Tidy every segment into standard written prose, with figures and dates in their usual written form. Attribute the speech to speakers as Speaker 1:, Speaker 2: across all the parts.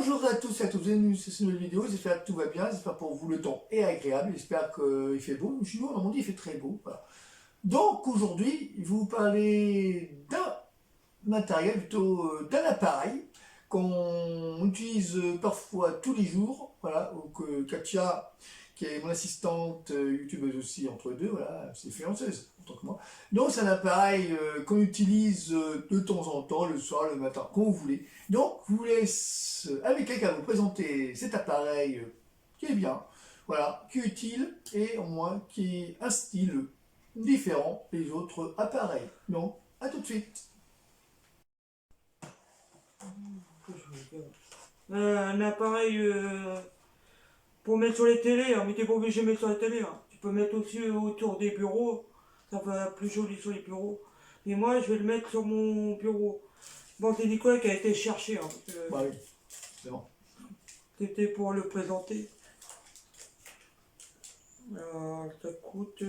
Speaker 1: Bonjour à tous et à toutes, bienvenue sur cette nouvelle vidéo, j'espère que tout va bien, j'espère pour vous le temps est agréable, j'espère qu'il fait beau, chez nous en Normandie il fait très beau. Voilà. Donc aujourd'hui, je vais vous parler d'un matériel, plutôt d'un appareil qu'on utilise parfois tous les jours, voilà, ou que Katia, qui est mon assistante youtubeuse aussi entre deux, voilà, c'est influenceuse en tant que moi. Donc c'est un appareil qu'on utilise de temps en temps, le soir, le matin, quand vous voulez. Donc je vous laisse avec quelqu'un vous présenter cet appareil qui est bien, voilà, qui est utile et au moins qui est un style différent des autres appareils. Donc à tout de suite.
Speaker 2: Un appareil pour mettre sur les télés, hein, mais t'es pas obligé de mettre sur la télé. Hein. Tu peux mettre aussi autour des bureaux, ça va plus joli sur les bureaux. Mais moi, je vais le mettre sur mon bureau. Bon, c'est Nicolas qui a été cherché. Hein,
Speaker 1: Bah oui, c'est bon.
Speaker 2: c'était pour le présenter. Alors, ça coûte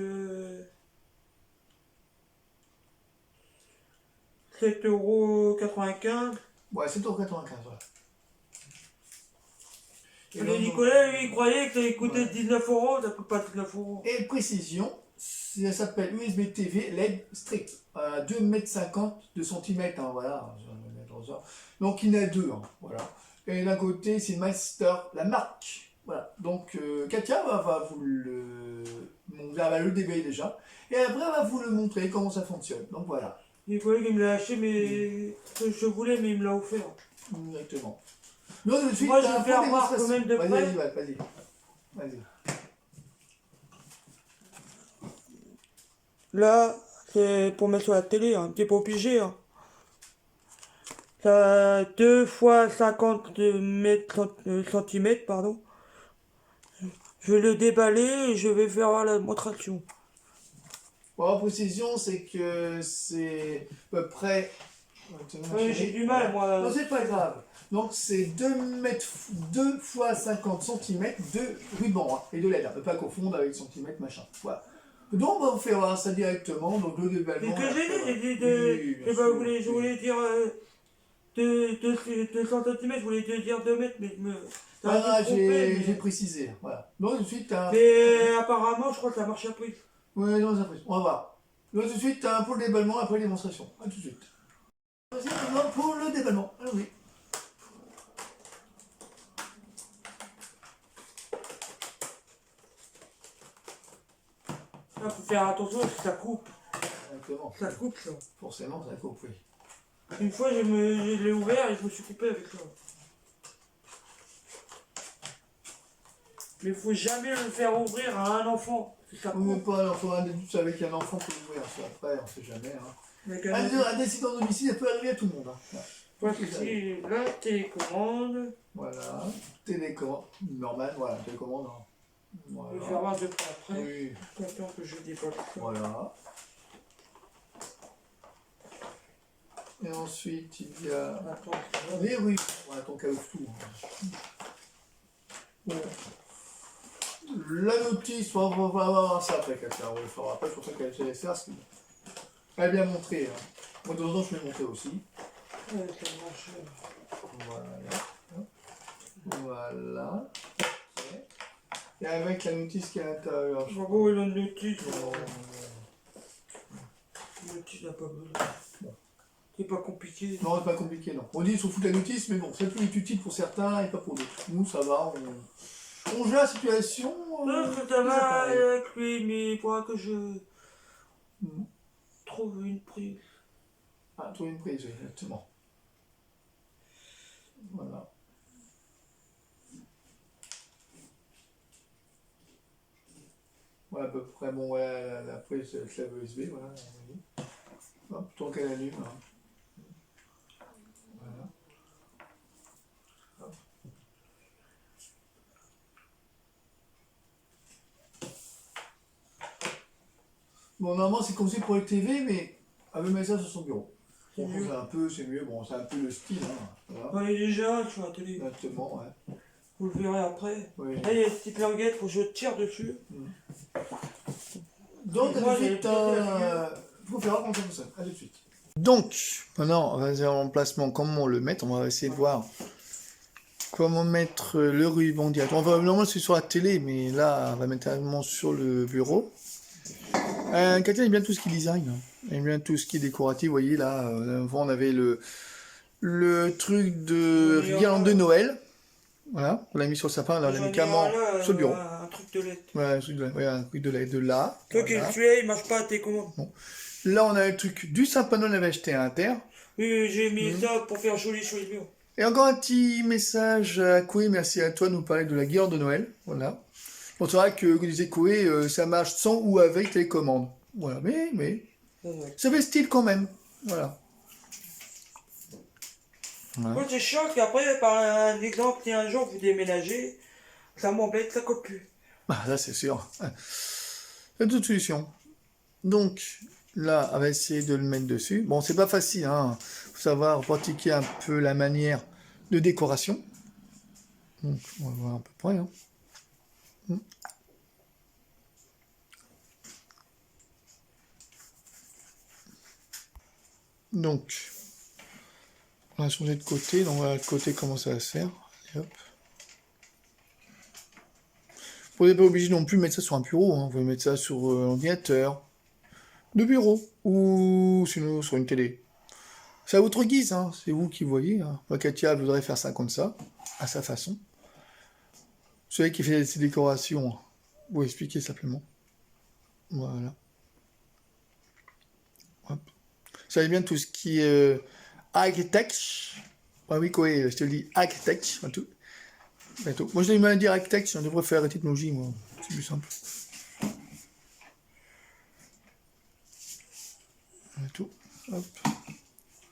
Speaker 2: 7,95 €.
Speaker 1: Ouais, c'est au 95, voilà.
Speaker 2: Et Nicolas, lui, il croyait que ça coûtait 19 €, ça coûte pas 19 €.
Speaker 1: Et précision, ça s'appelle USB TV LED strict, 2,50 m de centimètres, hein, voilà. Donc il y en a deux, hein, voilà. Et d'un côté, c'est Master, la marque. Voilà. Donc Katia va vous le. Elle va le déballer déjà. Et après, elle va vous le montrer comment ça fonctionne. Donc voilà.
Speaker 2: Nicolas, il me l'a acheté, mais je voulais, mais il me l'a offert.
Speaker 1: Exactement. Nous, tout de suite,
Speaker 2: moi, je vais faire voir quand même de près.
Speaker 1: Vas-y.
Speaker 2: Là, c'est pour mettre sur la télé, hein. T'es pas obligé. Hein. Ça a 2 fois 50 centimètres, pardon. Je vais le déballer et je vais faire voir la démonstration.
Speaker 1: Pour la précision, c'est que c'est à peu près.
Speaker 2: Oui, j'ai du mal, moi.
Speaker 1: Non, c'est pas grave. Donc, c'est 2 fois 50 cm de ruban hein, et de LED. On ne peut pas confondre avec centimètres, machin. Voilà. Donc, on va vous faire voir ça directement. Donc, le déballement.
Speaker 2: C'est ce que j'ai dit je voulais dire 200 cm, je voulais dire 2 mètres, mais
Speaker 1: voilà, j'ai précisé. Voilà. Donc, tout de suite,
Speaker 2: mais apparemment, je crois que ça marche après.
Speaker 1: Oui, non, ça fait. On va voir. Donc, tout de suite, pour le déballement, après la démonstration. A tout de suite. Vas-y, maintenant pour le déballement. Ah oui.
Speaker 2: Il faut faire attention parce que ça coupe.
Speaker 1: Exactement.
Speaker 2: Ça coupe, ça.
Speaker 1: Forcément, ça coupe, oui.
Speaker 2: Une fois, je l'ai ouvert et je me suis coupé avec ça. Mais il faut jamais le faire ouvrir à un enfant.
Speaker 1: On ne met pas l'enfant avec un enfant pour ouvrir ça. Après, on ne sait jamais. Hein. Un décident de domicile, ça peut arriver à tout le monde. Hein.
Speaker 2: Voici la télécommande.
Speaker 1: Voilà. Télécommande. Normal, voilà, télécommande. Hein. Voilà.
Speaker 2: Je vais faire voir de près après.
Speaker 1: Oui.
Speaker 2: Attends que je déballe.
Speaker 1: Voilà. Et ensuite, il y a.
Speaker 2: Attends,
Speaker 1: les rues. Voilà, ton cas tout. Hein. Bon. La notice, on va voir ça après, Katia. On va le faire après, c'est pour ça qu'elle sait faire. Elle a bien montré. Hein. Moi, de temps en temps, je l'ai montré aussi. Voilà. Okay. Et avec la notice qui est à l'intérieur.
Speaker 2: Bravo, il a une notice. La notice n'a pas besoin. Bon. C'est pas compliqué.
Speaker 1: Non, c'est pas compliqué, non. On dit qu'il faut foutre la notice, mais bon, ça peut être utile pour certains et pas pour d'autres. Nous, ça va, on gère la situation.
Speaker 2: Non, ça va avec lui, mais il faudra que je trouve une prise.
Speaker 1: Ah, trouver une prise, oui, exactement. Voilà. Voilà, à peu près, bon, voilà, la prise clave USB, voilà. Hop, tant qu'elle allume. Hein. Voilà. Hop. Bon, normalement, c'est comme c'est pour les TV, mais elle veut mettre ça sur son bureau. Bon, c'est mieux, bon, c'est un peu le style. Hein. Voilà.
Speaker 2: Ouais, déjà, sur la télé.
Speaker 1: Exactement, ouais.
Speaker 2: Vous le verrez après.
Speaker 1: Oui.
Speaker 2: Là, il y a une petite languette, faut que je tire dessus.
Speaker 1: Donc, tout de suite, faut faire voir comment ça fonctionne. À tout de suite. Donc, maintenant, on va faire l'emplacement, comment on le met. On va essayer de voir comment mettre le ruban direct. Normalement, c'est sur la télé, mais là, on va mettre carrément sur le bureau. Katia aime bien tout ce qui est design. Elle aime bien tout ce qui est décoratif. Vous voyez, là, avant, on avait le truc de guirlande de Noël. Voilà, on l'a mis sur le sapin, là, on l'a mis carrément sur le bureau.
Speaker 2: Un truc de LED.
Speaker 1: Ouais, un truc de LED là.
Speaker 2: Toi qui le tuais, il marche pas à tes commandes.
Speaker 1: Bon. Là, on a le truc du sapin Noël, on avait acheté à Inter.
Speaker 2: Oui, j'ai mis ça pour faire joli sur les murs.
Speaker 1: Et encore un petit message à Koé, merci à toi de nous parler de la guirlande de Noël. Voilà. On saura que, comme disait Koé, ça marche sans ou avec télécommande. Voilà, mais ça fait style quand même. Voilà.
Speaker 2: Moi, c'est chiant qu'après, par un exemple, si un jour vous déménagez, ça m'embête, ça colle plus.
Speaker 1: Ah, là, c'est sûr. Il y a toute solution. Donc, là, on va essayer de le mettre dessus. Bon, c'est pas facile, hein. Faut savoir pratiquer un peu la manière de décoration. Donc, on va voir à peu près, hein. Donc, on va changer de côté. Donc, voilà le côté comment ça va se faire. Et hop. Vous n'êtes pas obligé non plus de mettre ça sur un bureau, hein. Vous pouvez mettre ça sur un ordinateur de bureau ou sinon sur une télé. C'est à votre guise, hein. C'est vous qui voyez. Hein. Moi, Katia voudrait faire ça comme ça, à sa façon. Celui qui fait ses décorations, vous expliquer simplement. Voilà. Hop. Vous savez bien tout ce qui est architecte. Ah oui, quoi, je te le dis, architecte. Tout. Moi, je l'ai mal à dire architecte, je devrais faire technologie, moi. C'est plus simple. Tout. Hop.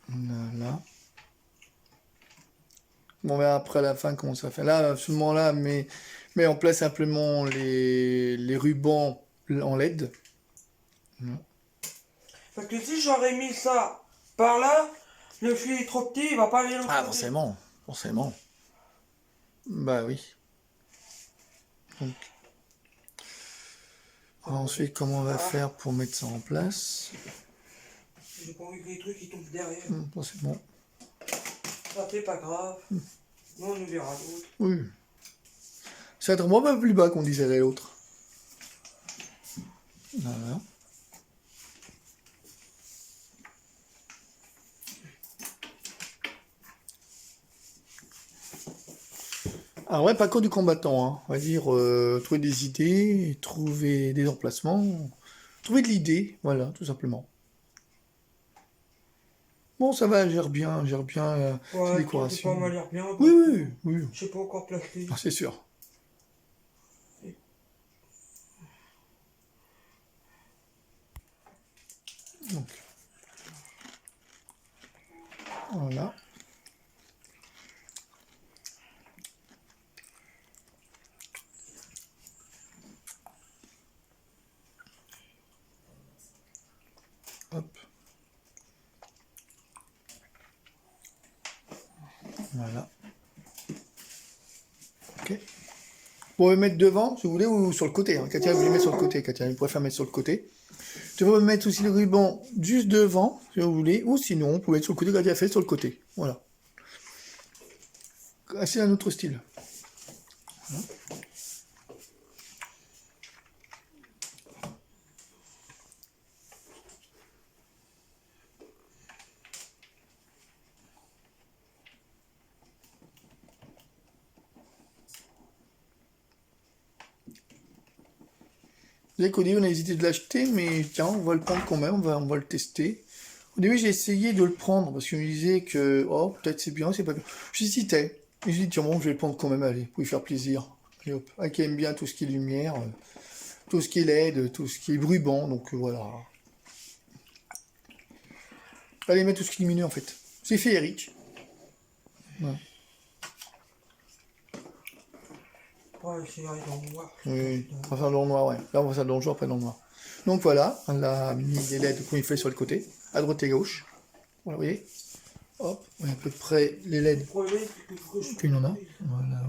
Speaker 1: Voilà. Bon, on verra après à la fin comment ça fait. Là, à ce moment-là, mais en place simplement les rubans en LED. Voilà.
Speaker 2: Parce que si j'aurais mis ça par là, le fil est trop petit, il va pas aller dans le
Speaker 1: Ah,
Speaker 2: côté.
Speaker 1: forcément. Bah oui. Donc. Ensuite, comment on va faire pour mettre ça en place?
Speaker 2: J'ai pas envie que les trucs ils tombent derrière.
Speaker 1: Bon, c'est bon.
Speaker 2: Ça fait pas grave. Nous, on nous verra d'autres.
Speaker 1: Oui. C'est un peu plus bas qu'on disait l'autre. Voilà. Alors ouais, pas que du combattant, hein. On va dire trouver des idées, trouver des emplacements, trouver de l'idée, voilà, tout simplement. Bon, ça va, gère bien
Speaker 2: Ouais,
Speaker 1: ces décorations.
Speaker 2: pas mal l'air bien.
Speaker 1: Oui.
Speaker 2: Je sais pas encore placer.
Speaker 1: Ah, c'est sûr. Donc, voilà. Hop. Voilà. Ok. Vous pouvez mettre devant, si vous voulez, ou sur le côté. Hein. Katia, vous les mettez sur le côté. Katia, vous préfère mettre sur le côté. Tu peux mettre aussi le ruban juste devant, si vous voulez, ou sinon, vous pouvez mettre sur le côté, Katia fait sur le côté. Voilà. C'est un autre style. Voilà. Qu'au début, on a hésité de l'acheter, mais tiens, on va le prendre quand même, on va le tester. Au début, j'ai essayé de le prendre, parce qu'on me disait que, oh, peut-être c'est bien, c'est pas bien. J'hésitais. Et j'ai dit, tiens, bon, je vais le prendre quand même, allez, pour lui faire plaisir. Et hop, qui aime bien tout ce qui est lumière, tout ce qui est LED, tout ce qui est ruban, donc voilà. Allez, mettre tout ce qui est lumineux, en fait. C'est féerique. Ouais.
Speaker 2: Ouais, c'est dans le noir.
Speaker 1: Oui, on va faire dans le noir, ouais. Là, on va faire dans le jour, après dans le noir. Donc voilà, on a mis les LED qu'on fait sur le côté, à droite et gauche. Voilà, vous voyez. Hop, on a à peu près les LED. Qu'il y en a. Voilà.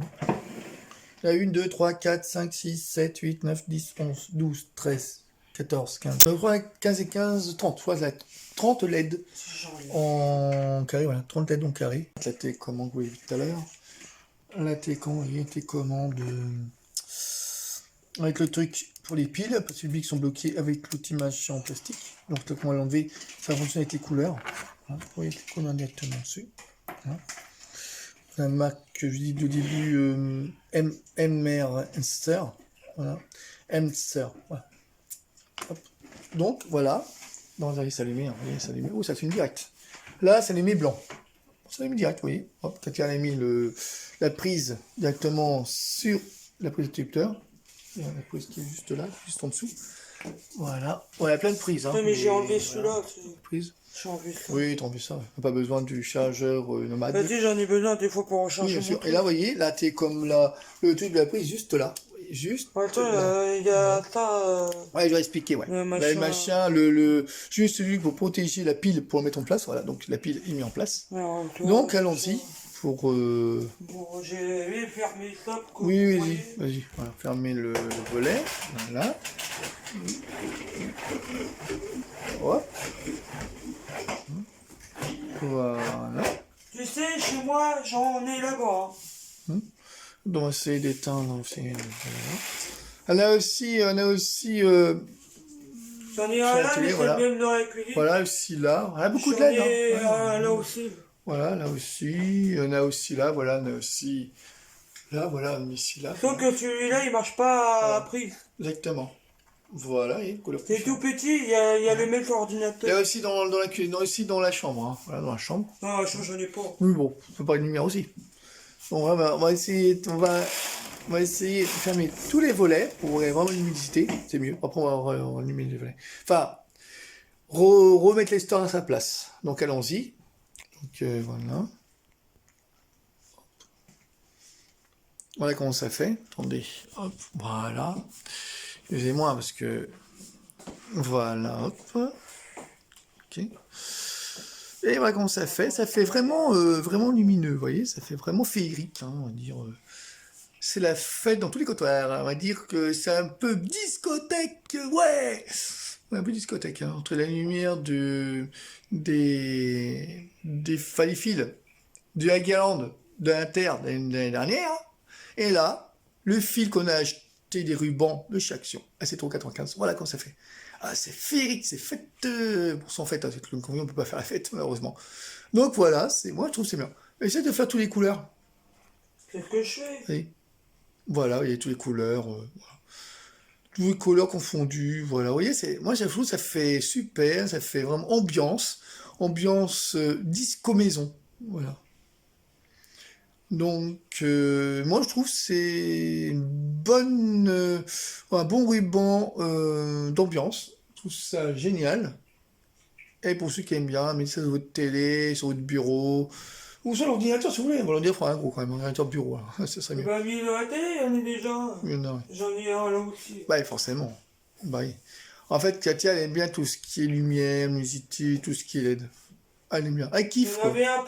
Speaker 1: Il y a 1, 2, 3, 4, 5, 6, 7, 8, 9, 10, 11, 12, 13, 14, 15. Je crois 15 et 15, 30. Soit 30 LED en carré, voilà. 30 LED en carré. Éclaté comme on voulait tout à l'heure. la télécommande avec le truc pour les piles, parce que celui qui sont bloqués avec l'outil machin en plastique. Donc là, on va l'enlever, ça fonctionne avec les couleurs. Hein, vous voyez les couleurs directement dessus. Hein. Un Mac que je dis de début MR Hamster. Voilà. Hamster. Voilà. Hop. Donc voilà. Non, ça allait s'allumer. Hein. Oh, ça s'allume direct. Là, ça s'allume blanc. Ça s'allume direct, vous voyez. Hop, Katia a mis la prise directement sur la prise interrupteur. La prise qui est juste là, juste en dessous. Voilà. On a plein de prises. Hein.
Speaker 2: Ouais, mais j'ai enlevé celui-là.
Speaker 1: Prise.
Speaker 2: J'ai enlevé ça.
Speaker 1: Oui, t'as enlevé ça. Pas besoin du chargeur nomade.
Speaker 2: Vas-y, j'en ai besoin des fois pour recharger.
Speaker 1: Oui, bien sûr. Et là, vous voyez, là, t'es comme le truc de la prise juste là. Juste.
Speaker 2: Attends, il y a ça.
Speaker 1: Ouais, je vais expliquer, ouais.
Speaker 2: Le machin.
Speaker 1: Juste celui pour protéger la pile pour le mettre en place. Voilà, donc la pile est mise en place.
Speaker 2: Alors, toi,
Speaker 1: Donc, allons-y pour.
Speaker 2: Bon, j'ai fermé ça.
Speaker 1: Oui, vas-y. Voilà, fermez le volet. Voilà. Hop. Voilà.
Speaker 2: Tu sais, chez moi, j'en ai là-bas.
Speaker 1: Donc, on va essayer d'éteindre aussi. Voilà. On a aussi.
Speaker 2: J'en ai un là, mais c'est
Speaker 1: voilà.
Speaker 2: même dans la cuisine.
Speaker 1: Voilà, aussi là. On a beaucoup de
Speaker 2: J'en
Speaker 1: LED.
Speaker 2: ai
Speaker 1: Hein.
Speaker 2: là aussi.
Speaker 1: Voilà, là aussi. On a aussi là. Voilà, on a aussi. Là, voilà, on a mis ici, là.
Speaker 2: Sauf que celui-là, il marche pas à prise.
Speaker 1: Exactement. Voilà, et couleur.
Speaker 2: C'est tout petit, il y a le même
Speaker 1: Il y a
Speaker 2: ordinateur.
Speaker 1: aussi dans la cuisine, aussi dans la chambre. Hein. Voilà, dans la chambre.
Speaker 2: Non, j'en ai pas.
Speaker 1: Oui, bon, on peut pas une lumière aussi. Bon, on va essayer, on va essayer de fermer tous les volets pour vraiment l'humidité. C'est mieux. Après, on va allumer les volets. Enfin, remettre les stores à sa place. Donc, allons-y. Donc, voilà. Voilà comment ça fait. Attendez. Hop, voilà. Excusez-moi parce que... Voilà, hop. Ok. Et voilà comment ça fait. Ça fait vraiment, vraiment lumineux, vous voyez. Ça fait vraiment féerique, hein, on va dire. C'est la fête dans tous les côtoirs. On va dire que c'est un peu discothèque, ouais. Un peu discothèque, hein, entre la lumière des fils du Hagaland de l'Inter de l'année dernière. Et là, le fil qu'on a acheté des rubans de chaque action à 7,95 €. Voilà comment ça fait. Ah, c'est féerique, c'est fête. Pour son fête, avec le convivial, on peut pas faire la fête, malheureusement. Donc voilà, moi je trouve que c'est bien. Essayez de faire toutes les couleurs.
Speaker 2: C'est ce que je fais.
Speaker 1: Oui. Voilà, il y a toutes les couleurs. Voilà. Toutes les couleurs confondues. Voilà, vous voyez, moi je trouve que ça fait super, ça fait vraiment ambiance. Ambiance disco maison. Voilà. Donc, moi je trouve que c'est un bon ruban d'ambiance. Je trouve ça génial. Et pour ceux qui aiment bien, mettez ça sur votre télé, sur votre bureau, ou sur l'ordinateur si vous voulez. L'ordinateur fera un gros quand même, un ordinateur bureau, alors. Ça serait mieux.
Speaker 2: Bah, mis dans la télé, il y en a déjà.
Speaker 1: Non,
Speaker 2: J'en ai un là aussi.
Speaker 1: bah, forcément. Bah, oui. En fait, Katia, elle aime bien tout ce qui est lumière, musique, tout ce qui est LED. Elle aime bien. Elle kiffe,
Speaker 2: J'en
Speaker 1: quoi.
Speaker 2: avais un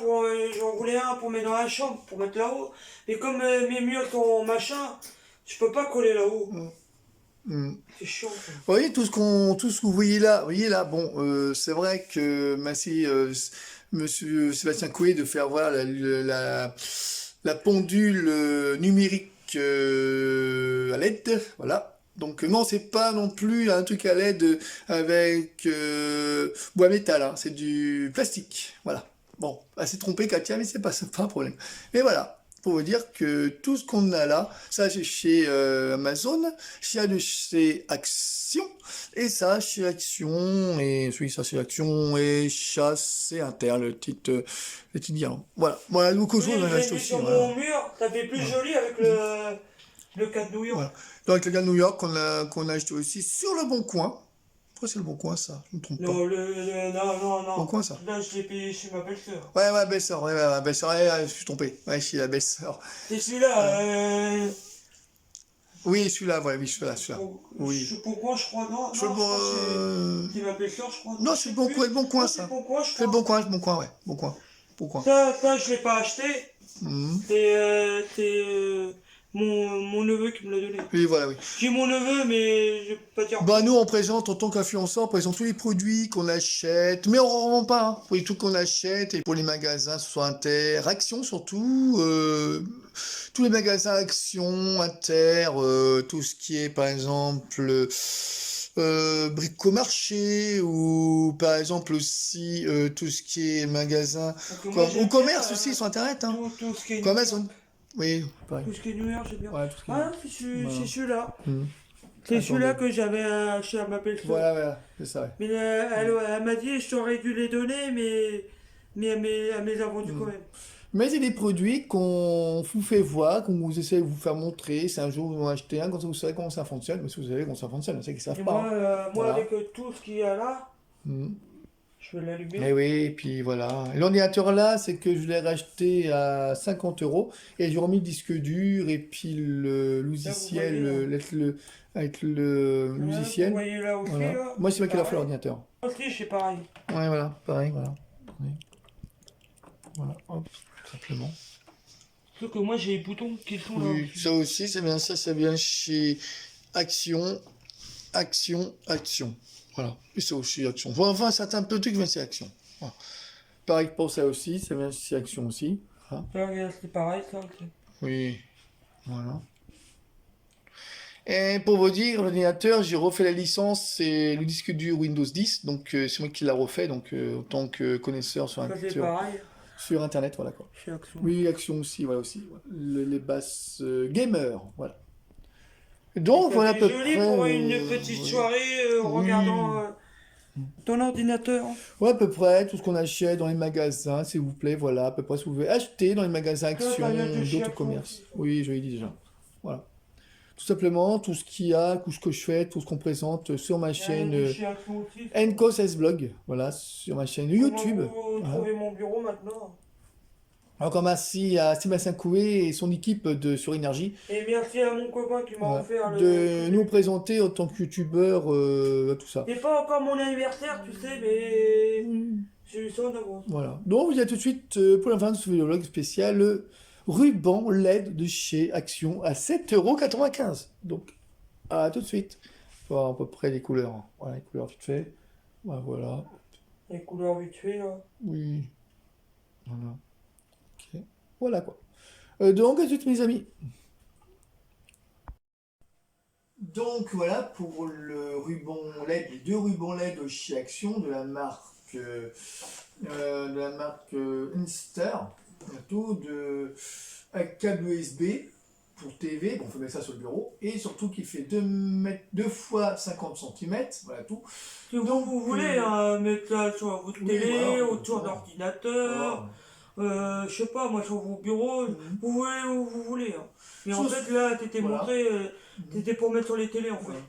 Speaker 2: j'en voulais un pour mettre dans la chambre, pour mettre là-haut. Et comme mes murs sont machin, je peux pas coller là-haut. C'est chiant. Ça.
Speaker 1: Vous voyez tout ce que vous voyez là, bon, c'est vrai que merci Monsieur Sébastien Coué de faire voilà la pendule numérique à LED, voilà. Donc non, c'est pas non plus un truc à LED avec bois métal, hein, c'est du plastique, voilà. Bon, elle s'est trompée Katia, mais c'est pas un problème. Mais voilà. Pour vous dire que tout ce qu'on a là, ça c'est chez Amazon, chez Action, et ça chez Action, et oui, ça c'est Action, et Chasse et Inter, le titre bien. Voilà, beaucoup de
Speaker 2: Oui,
Speaker 1: choses on a
Speaker 2: j'ai
Speaker 1: acheté
Speaker 2: mis
Speaker 1: aussi.
Speaker 2: sur
Speaker 1: Voilà.
Speaker 2: mon mur, ça fait plus joli avec le 4 New York.
Speaker 1: Voilà. Donc le gars de New York qu'on a acheté aussi sur le Bon Coin. Pourquoi c'est le Bon Coin ça? Je me trompe pas.
Speaker 2: Non, non.
Speaker 1: Bon Coin ça?
Speaker 2: Là, je l'ai payé chez ma belle-sœur.
Speaker 1: Ouais, belle-sœur, ouais, belle-sœur, ouais, je suis trompé. Ouais, chez la belle-sœur.
Speaker 2: C'est celui-là,
Speaker 1: Oui, celui-là, ouais, oui, celui-là. Oui.
Speaker 2: Je sais pas quoi, je crois, non.
Speaker 1: Je sais pas,
Speaker 2: C'est ma belle-sœur, je crois.
Speaker 1: Non, c'est le Bon Coin, ça.
Speaker 2: C'est le Bon Coin, je
Speaker 1: C'est le
Speaker 2: crois.
Speaker 1: Bon Coin, ouais. Bon Coin.
Speaker 2: Ça, je l'ai pas acheté.
Speaker 1: Mhm.
Speaker 2: C'est mon neveu qui me l'a donné.
Speaker 1: Oui, voilà, oui.
Speaker 2: J'ai mon neveu, mais je peux pas dire.
Speaker 1: Bah, nous, on présente, en tant qu'influenceur, on présente tous les produits qu'on achète, mais on ne revend pas, hein. Pour les trucs qu'on achète, et pour les magasins, ce soit Inter, Action surtout, tous les magasins Action, Inter, tout ce qui est, par exemple, Bricomarché, ou par exemple aussi tout ce qui est magasin,
Speaker 2: Parce que moi,
Speaker 1: quoi, au
Speaker 2: j'aime
Speaker 1: commerce
Speaker 2: bien
Speaker 1: aussi, sur Internet, hein.
Speaker 2: tout ce qui est New
Speaker 1: Commerce,
Speaker 2: York.
Speaker 1: oui, pareil.
Speaker 2: Tout ce qui est New York, j'aime bien.
Speaker 1: Ouais, tout ce qui est...
Speaker 2: Ah,
Speaker 1: Voilà.
Speaker 2: c'est celui-là.
Speaker 1: Mhm.
Speaker 2: C'est celui-là
Speaker 1: Attendez.
Speaker 2: que j'avais acheté à ma belle-sœur.
Speaker 1: Voilà, voilà, c'est ça, ouais.
Speaker 2: Mais elle m'a dit, je t'aurais dû les donner, mais elle me les a vendus quand
Speaker 1: Mhm.
Speaker 2: même.
Speaker 1: Mais c'est des produits qu'on vous fait voir, qu'on vous essaie de vous faire montrer. C'est un jour vous en achetez un, quand vous savez comment ça fonctionne. Mais si vous savez comment ça fonctionne, c'est qu'ils ne savent
Speaker 2: Et
Speaker 1: pas,
Speaker 2: moi,
Speaker 1: hein.
Speaker 2: moi
Speaker 1: Voilà.
Speaker 2: avec tout ce qu'il y a là,
Speaker 1: Mhm.
Speaker 2: je vais l'allumer.
Speaker 1: Et oui, et puis voilà. Et l'ordinateur là, c'est que je l'ai racheté à 50 euros. Et j'ai remis le disque dur et puis le
Speaker 2: Là, vous
Speaker 1: logiciel,
Speaker 2: voyez, hein.
Speaker 1: avec le
Speaker 2: Là, vous
Speaker 1: logiciel.
Speaker 2: voyez là aussi,
Speaker 1: Voilà.
Speaker 2: là.
Speaker 1: Moi, c'est moi qui l'ai fait
Speaker 2: Pareil.
Speaker 1: l'ordinateur.
Speaker 2: Moi aussi, c'est pareil.
Speaker 1: Ouais, voilà, pareil, voilà. Attendez. Voilà, hop, tout simplement.
Speaker 2: Sauf que moi, j'ai les boutons qui sont là
Speaker 1: Oui,
Speaker 2: aussi.
Speaker 1: ça aussi, c'est bien ça, ça vient chez Action, Action. Voilà, et ça aussi, Action. Enfin, certains petits trucs, mais c'est Action. Voilà. Pareil pour ça aussi, ça vient chez Action aussi. Voilà.
Speaker 2: Là, regarde, c'est pareil, ça.
Speaker 1: Oui, voilà. Et pour vous dire, l'ordinateur, j'ai refait la licence et le disque dur Windows 10, donc c'est moi qui l'a refait, donc en tant que connaisseur
Speaker 2: Ça, c'est pareil.
Speaker 1: sur Internet, voilà quoi.
Speaker 2: Chez Action.
Speaker 1: Oui, Action aussi, voilà aussi. Voilà. Les basses gamers, voilà.
Speaker 2: Et
Speaker 1: Donc
Speaker 2: ça
Speaker 1: voilà à
Speaker 2: fait
Speaker 1: peu
Speaker 2: joli
Speaker 1: près.
Speaker 2: pour une petite
Speaker 1: Oui.
Speaker 2: soirée en
Speaker 1: Oui.
Speaker 2: regardant ton ordinateur.
Speaker 1: Ouais, à peu près tout ce qu'on achète dans les magasins, s'il vous plaît, voilà, à peu près ce que vous pouvez acheter dans les magasins
Speaker 2: Ça,
Speaker 1: Action,
Speaker 2: ça vient de chez
Speaker 1: d'autres
Speaker 2: Action
Speaker 1: commerces.
Speaker 2: aussi.
Speaker 1: Oui, je l'ai dit déjà. Voilà. Tout simplement, tout ce qu'il y a, tout ce que je fais, tout ce qu'on présente sur ma
Speaker 2: Ça vient
Speaker 1: chaîne
Speaker 2: de chez Action aussi.
Speaker 1: Encos S-Blog, voilà, sur ma chaîne YouTube.
Speaker 2: Comment vous
Speaker 1: Voilà.
Speaker 2: trouvez mon bureau maintenant?
Speaker 1: Encore merci à Sébastien Coué et son équipe sur Énergie,
Speaker 2: Et merci à mon copain qui m'a
Speaker 1: voilà,
Speaker 2: offert
Speaker 1: de
Speaker 2: truc.
Speaker 1: nous présenter en tant que youtubeur tout ça.
Speaker 2: C'est pas encore mon anniversaire, tu sais, mais
Speaker 1: Mm.
Speaker 2: j'ai eu ça en avance.
Speaker 1: Voilà. Donc, vous y a tout de suite pour la fin de ce vidéolog spécial, le ruban LED de chez Action à 7,95 €. Donc, à tout de suite. Voir à peu près les couleurs, hein. Voilà, les couleurs vite fait. Voilà.
Speaker 2: Les couleurs vite fait, là.
Speaker 1: Oui. Voilà. Ok. Voilà quoi. Donc, à tout de suite, mes amis. Donc, voilà pour le ruban LED, les deux rubans LED chez Action de la marque Inster, bientôt de un câble USB pour TV, bon, on peut mettre ça sur le bureau, et surtout qui fait 2 fois 50 cm, voilà tout.
Speaker 2: Si vous voulez mettre ça sur votre
Speaker 1: Oui,
Speaker 2: télé,
Speaker 1: voilà,
Speaker 2: autour
Speaker 1: voilà.
Speaker 2: d'ordinateur, je sais pas, moi sur vos bureaux,
Speaker 1: Mhm.
Speaker 2: vous voulez où vous voulez. Hein. Mais en
Speaker 1: Sauf-
Speaker 2: fait, là, t'étais
Speaker 1: voilà.
Speaker 2: montré, t'étais pour mettre sur les télés, en fait.
Speaker 1: Voilà.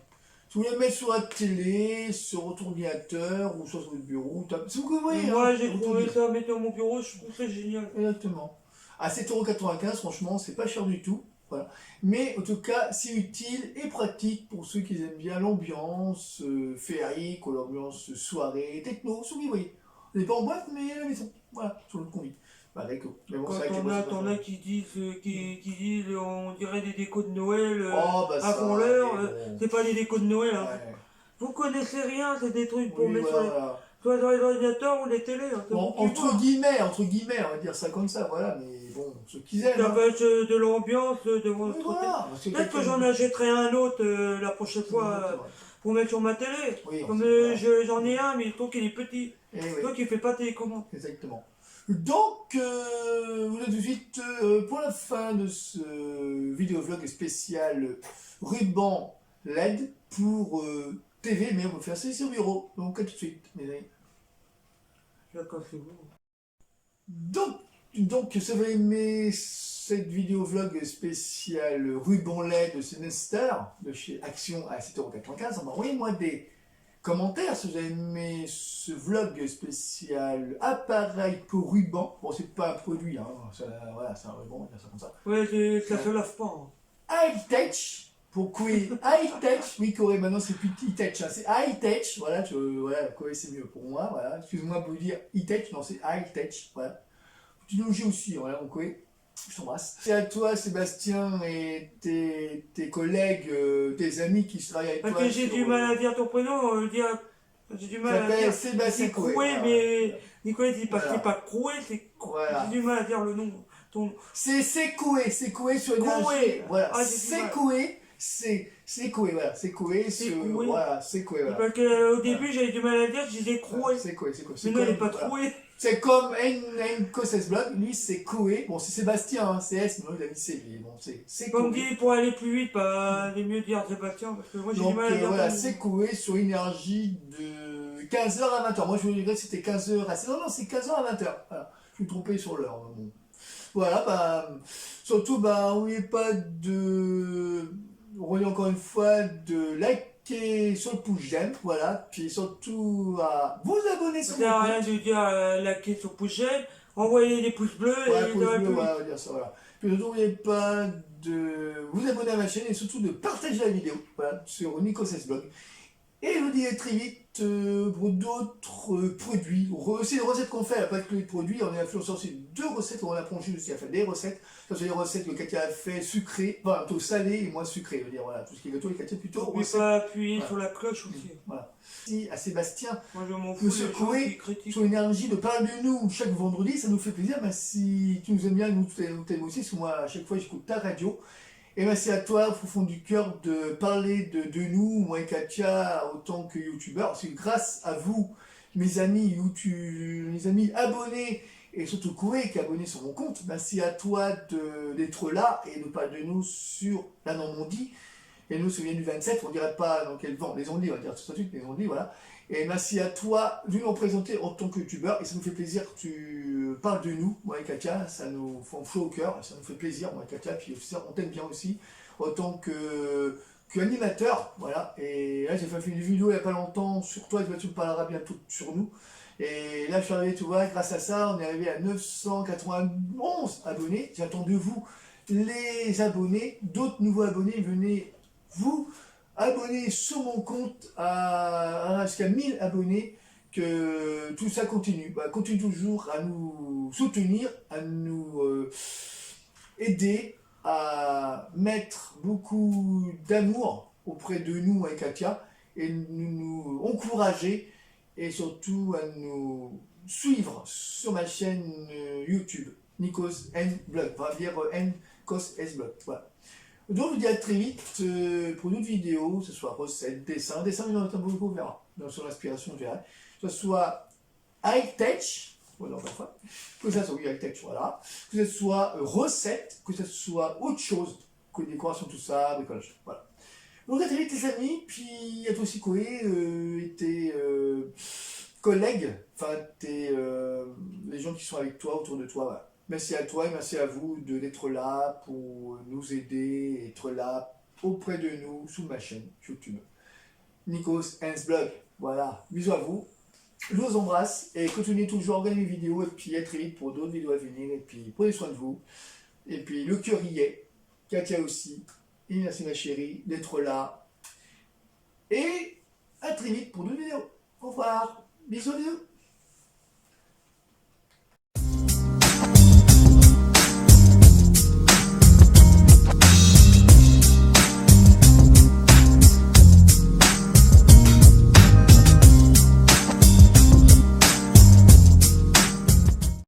Speaker 1: Si vous voulez mettre sur la télé, sur votre ordinateur, ou soit sur votre bureau, c'est vous que vous voyez.
Speaker 2: Moi,
Speaker 1: Hein,
Speaker 2: j'ai
Speaker 1: vous
Speaker 2: trouvé
Speaker 1: tout
Speaker 2: ça, mettre dans mon bureau, je trouve ça génial.
Speaker 1: exactement. À 7,95 €, franchement, c'est pas cher du tout. Voilà. Mais en tout cas, c'est utile et pratique pour ceux qui aiment bien l'ambiance féerique ou l'ambiance soirée, techno, ce que vous voyez. On n'est pas en boîte, mais à la maison. Voilà, sur le combi. Bah, avec eux. Mais bon,
Speaker 2: Quand
Speaker 1: c'est vrai que
Speaker 2: t'en
Speaker 1: moi,
Speaker 2: as,
Speaker 1: c'est pas
Speaker 2: t'en
Speaker 1: ça.
Speaker 2: as qui disent, on dirait des décos de Noël
Speaker 1: Oh, bah ça,
Speaker 2: avant l'heure.
Speaker 1: mais bon.
Speaker 2: C'est pas des décos de Noël. Hein.
Speaker 1: Ouais.
Speaker 2: Vous connaissez rien, c'est des trucs pour
Speaker 1: Oui,
Speaker 2: mettre
Speaker 1: voilà, voilà.
Speaker 2: soit dans les ordinateurs ou les télés. Hein, c'est
Speaker 1: Bon,
Speaker 2: vous qui
Speaker 1: entre
Speaker 2: voyez.
Speaker 1: guillemets, on va dire ça comme ça, voilà, mais bon, ceux qui aiment.
Speaker 2: Ça
Speaker 1: Hein.
Speaker 2: va être de l'ambiance de
Speaker 1: Oui,
Speaker 2: votre télé.
Speaker 1: voilà, parce que
Speaker 2: Peut-être que
Speaker 1: quelqu'un-
Speaker 2: j'en achèterai un autre la prochaine fois
Speaker 1: Exactement.
Speaker 2: pour mettre sur ma télé.
Speaker 1: Oui,
Speaker 2: Comme
Speaker 1: voilà.
Speaker 2: j'en ai un, mais je trouve qu'il est petit.
Speaker 1: Eh
Speaker 2: Je
Speaker 1: oui.
Speaker 2: trouve qu'il fait pas télécommande.
Speaker 1: Exactement. Donc, vous êtes tout de suite pour la fin de ce vidéovlog spécial ruban LED pour TV, mais on va faire ça ici au bureau. Donc, à tout de suite, mes amis.
Speaker 2: D'accord, c'est bon.
Speaker 1: Donc, si vous avez aimé cette vidéovlog spéciale ruban LED de Sinister de chez Action à 7,95 €, envoyez-moi des commentaires si vous avez aimé ce vlog spécial appareil pour ruban. Bon, c'est pas un produit, hein. Voilà, c'est un ruban, on va dire ça comme ça.
Speaker 2: Ouais, ça se lave pas. Hein.
Speaker 1: High Tech, pour Koei. High Tech, oui, Corée, maintenant c'est plus E-Tech, hein. C'est High Tech, voilà, voilà, Koei c'est mieux pour moi, voilà. Excusez-moi pour vous dire E-Tech, non, c'est High Tech, voilà. Technologie aussi, voilà, donc Koei. Je t'embrasse. C'est à toi, Sébastien, et tes collègues, tes amis qui travaillent avec
Speaker 2: Parce
Speaker 1: toi.
Speaker 2: que j'ai du mal à dire ton prénom, j'ai du mal à
Speaker 1: s'appelle
Speaker 2: dire.
Speaker 1: Sébastien
Speaker 2: C'est
Speaker 1: Coué.
Speaker 2: Croué,
Speaker 1: Voilà.
Speaker 2: mais Nicolas dit pas que
Speaker 1: Voilà.
Speaker 2: c'est pas Croué, c'est
Speaker 1: Voilà.
Speaker 2: j'ai du mal à dire le nom. Ton
Speaker 1: C'est Coué sur énergie.
Speaker 2: Coué.
Speaker 1: Voilà.
Speaker 2: Ah, j'ai du
Speaker 1: C'est
Speaker 2: mal.
Speaker 1: Coué, c'est Coué, voilà. C'est Coué,
Speaker 2: C'est Coué.
Speaker 1: voilà, c'est Coué, voilà.
Speaker 2: Parce qu'au début, j'avais du mal à dire, je disais Croué.
Speaker 1: C'est Coué.
Speaker 2: Mais non, il n'est pas troué.
Speaker 1: C'est comme N Blog, lui c'est Coué. Bon, c'est Sébastien, hein, c'est S, mais non, il a mis C, lui. Bon, c'est
Speaker 2: Comme
Speaker 1: Coué.
Speaker 2: dit, pour aller plus vite, il est mieux de dire Sébastien, parce que moi j'ai du
Speaker 1: Donc
Speaker 2: mal à dire
Speaker 1: voilà,
Speaker 2: ton nom.
Speaker 1: c'est Coué sur énergie de 15h à 20h. Moi je me disais que c'était 15h à... Non, c'est 15h à 20h. Voilà. Je me suis trompé sur l'heure. Bon. Voilà, surtout, n'oubliez pas de... Revenez encore une fois de liker sur le pouce j'aime, voilà. Puis surtout à vous abonner sur
Speaker 2: Ça sert à
Speaker 1: mon
Speaker 2: rien
Speaker 1: compte.
Speaker 2: de dire liker sur pouce j'aime, envoyer des pouces bleus
Speaker 1: Voilà,
Speaker 2: et
Speaker 1: pouce
Speaker 2: ça va
Speaker 1: bleu,
Speaker 2: plus vite.
Speaker 1: voilà, on va dire ça, voilà. Puis n'oubliez pas de vous abonner à ma chaîne et surtout de partager la vidéo, voilà, sur Nikos S Blog. Et je vous dis à très vite pour d'autres produits. C'est les recettes qu'on fait, pas que les produits. On est influencé aussi 2 recettes. On a plongé aussi à faire des recettes. Ça, c'est des recettes que Katia a fait sucrées, enfin plutôt salées et moins sucrées. Je veux dire, voilà, tout ce qui est gâteau, et Katia plutôt
Speaker 2: N'oublie
Speaker 1: recettes.
Speaker 2: pas appuyer
Speaker 1: Voilà.
Speaker 2: sur la cloche aussi.
Speaker 1: Voilà. Merci à Sébastien,
Speaker 2: Moi je m'en fous
Speaker 1: Monsieur
Speaker 2: des gens
Speaker 1: Coué,
Speaker 2: qui critiquent.
Speaker 1: sur l'énergie de parler de nous chaque vendredi. Ça nous fait plaisir. Si tu nous aimes bien, nous t'aimes aussi. Parce que moi, à chaque fois, j'écoute ta radio. Et merci à toi, au fond du cœur, de parler de nous, moi et Katia, autant que youtubeurs. C'est grâce à vous, mes amis mes amis abonnés, et surtout Coué qui est abonné sur mon compte. Merci à toi d'être là et de parler de nous sur la Normandie. Et nous, ça vient du 27, on ne dirait pas dans quel vent, les ondes, on va dire tout de suite, les ondes, voilà. Et merci à toi de nous présenter en tant que youtubeur, et ça nous fait plaisir que tu parles de nous, moi et Katia, ça nous fait chaud au cœur, ça nous fait plaisir, moi et Katia, puis on t'aime bien aussi, en tant qu'animateur, voilà. Et là, j'ai fait une vidéo il n'y a pas longtemps sur toi, tu me parleras bientôt sur nous. Et là, je suis arrivé, tu vois, grâce à ça, on est arrivé à 991 abonnés. J'attends de vous les abonnés, d'autres nouveaux abonnés, venez vous abonner sur mon compte jusqu'à 1000 abonnés, que tout ça continue. Continue toujours à nous soutenir, à nous aider, à mettre beaucoup d'amour auprès de nous avec Katia, et nous encourager, et surtout à nous suivre sur ma chaîne YouTube, Nikos N Blog, on va dire Nikos S Blog. Voilà. Donc je vous dis à très vite pour d'autres vidéos, que ce soit recettes, dessins, il y en a beaucoup, on verra. Sur l'inspiration, on verra. Que ce soit high-tech, voilà, enfin, que ce soit high-tech, voilà. Que ce soit recettes, que ce soit autre chose, que décoration, tout ça, bricolage. Voilà. Donc à très vite les amis, puis à toi aussi Koé, et tes collègues, enfin les gens qui sont avec toi, autour de toi, voilà. Merci à toi et merci à vous d'être là pour nous aider, être là auprès de nous sous ma chaîne YouTube. Nikos Hans Blog, voilà, bisous à vous, je vous embrasse et continuez toujours à regarder mes vidéos et puis à très vite pour d'autres vidéos à venir et puis prenez soin de vous. Et puis le cœur y est, Katia aussi, et merci ma chérie d'être là. Et à très vite pour d'autres vidéos. Au revoir, bisous.